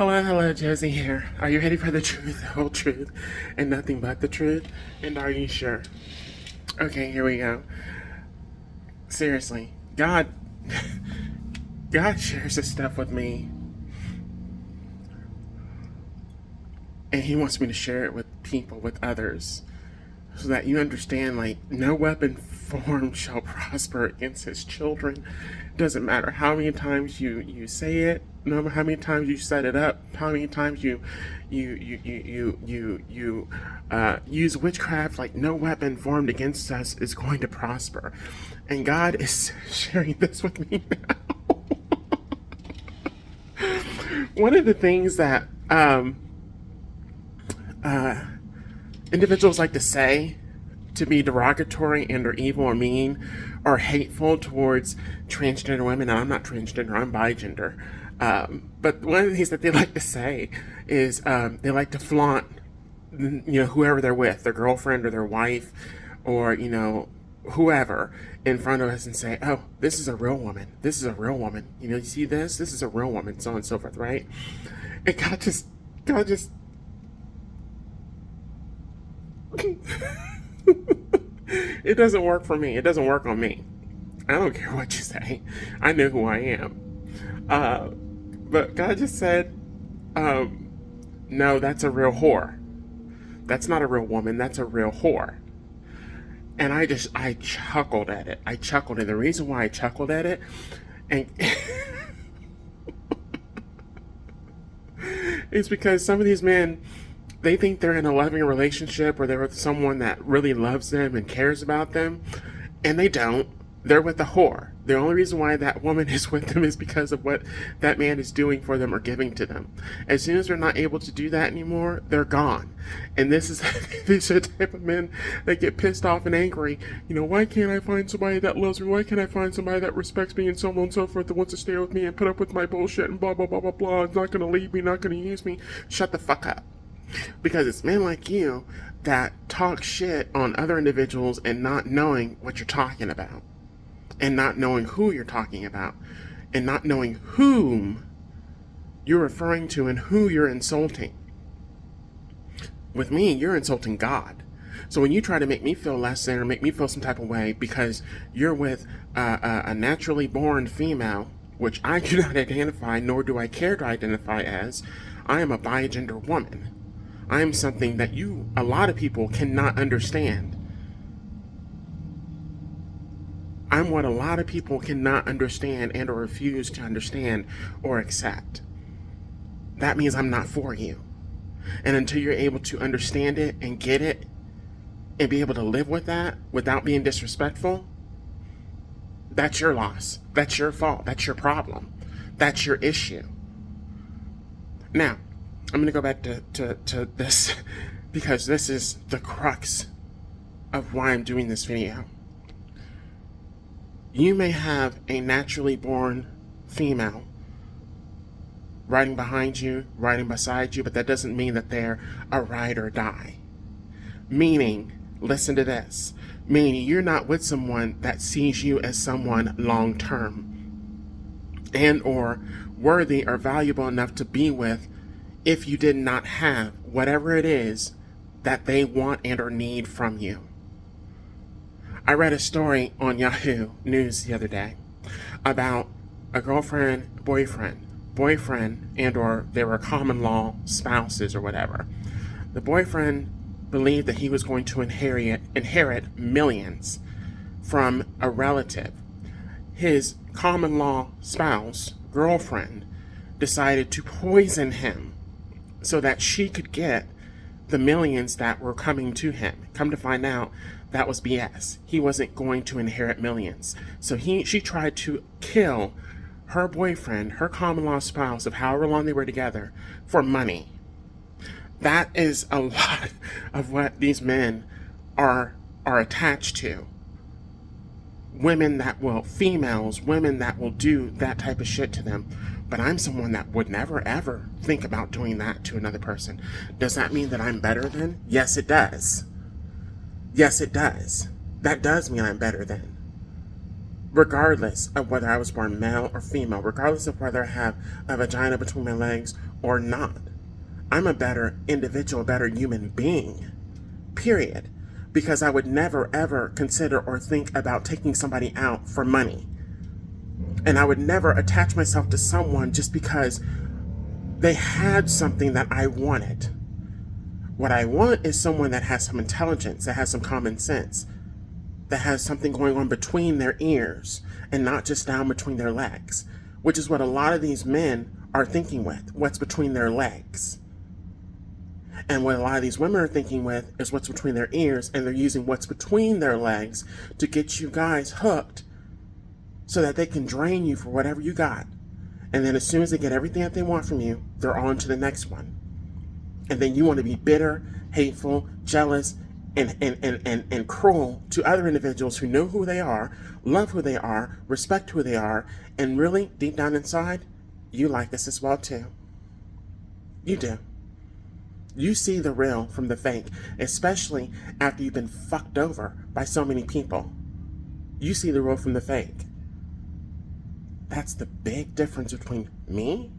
Hello, Josie here. Are you ready for the truth, the whole truth, and nothing but the truth? And are you sure? Okay, here we go. Seriously, God shares this stuff with me, and He wants me to share it with people, with others, so that you understand, like, no weapon formed shall prosper against His children. Doesn't matter how many times you say it, no matter how many times you set it up, how many times you use witchcraft. Like, no weapon formed against us is going to prosper, and God is sharing this with me now. One of the things that individuals like to say to be derogatory and or evil or mean or hateful towards transgender women. And I'm not transgender, I'm bigender. But one of the things that they like to say is they like to flaunt, whoever they're with, their girlfriend or their wife, or whoever, in front of us, and say, "Oh, this is a real woman. This is a real woman. You see this? This is a real woman." So on and so forth, right? And God just it doesn't work for me. It doesn't work on me. I don't care what you say. I know who I am. But God just said, no, that's a real whore. That's not a real woman. That's a real whore. And I chuckled at it. I chuckled. And the reason why I chuckled at it, and is because some of these men, they think they're in a loving relationship, or they're with someone that really loves them and cares about them, and they don't. They're with a whore. The only reason why that woman is with them is because of what that man is doing for them or giving to them. As soon as they're not able to do that anymore, they're gone. And these are the type of men that get pissed off and angry. Why can't I find somebody that loves me? Why can't I find somebody that respects me and so on and so forth, that wants to stay with me and put up with my bullshit and blah, blah, blah, blah, blah. It's not going to leave me, not going to use me. Shut the fuck up. Because it's men like you that talk shit on other individuals and not knowing what you're talking about, and not knowing who you're talking about, and not knowing whom you're referring to and who you're insulting. With me, you're insulting God. So when you try to make me feel less than or make me feel some type of way because you're with a naturally born female, which I do not identify, nor do I care to identify as, I am a bigender woman. I am something that a lot of people cannot understand. I'm what a lot of people cannot understand and or refuse to understand or accept. That means I'm not for you. And until you're able to understand it and get it and be able to live with that without being disrespectful, that's your loss. That's your fault. That's your problem. That's your issue. Now, I'm going to go back to this because this is the crux of why I'm doing this video. You may have a naturally born female riding behind you, riding beside you, but that doesn't mean that they're a ride or die. Meaning, listen to this, meaning you're not with someone that sees you as someone long term and or worthy or valuable enough to be with if you did not have whatever it is that they want and or need from you. I read a story on Yahoo News the other day about a girlfriend, boyfriend, and or they were common law spouses or whatever. The boyfriend believed that he was going to inherit millions from a relative. His common law spouse, girlfriend, decided to poison him so that she could get the millions that were coming to him. Come to find out, that was BS. He wasn't going to inherit millions. So she tried to kill her boyfriend, her common law spouse of however long they were together, for money. That is a lot of what these men are attached to. Women that will do that type of shit to them. But I'm someone that would never ever think about doing that to another person. Does that mean that I'm better than? Yes, it does. Yes, it does. That does mean I'm better than. Regardless of whether I was born male or female, regardless of whether I have a vagina between my legs or not. I'm a better individual, a better human being, period. Because I would never ever consider or think about taking somebody out for money. And I would never attach myself to someone just because they had something that I wanted. What I want is someone that has some intelligence, that has some common sense, that has something going on between their ears and not just down between their legs, which is what a lot of these men are thinking with, what's between their legs. And what a lot of these women are thinking with is what's between their ears, and they're using what's between their legs to get you guys hooked so that they can drain you for whatever you got. And then as soon as they get everything that they want from you, they're on to the next one. And then you want to be bitter, hateful, jealous, and cruel to other individuals who know who they are, love who they are, respect who they are, and really, deep down inside, you like us as well too. You do. You see the real from the fake, especially after you've been fucked over by so many people. You see the real from the fake. That's the big difference between me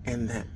and them.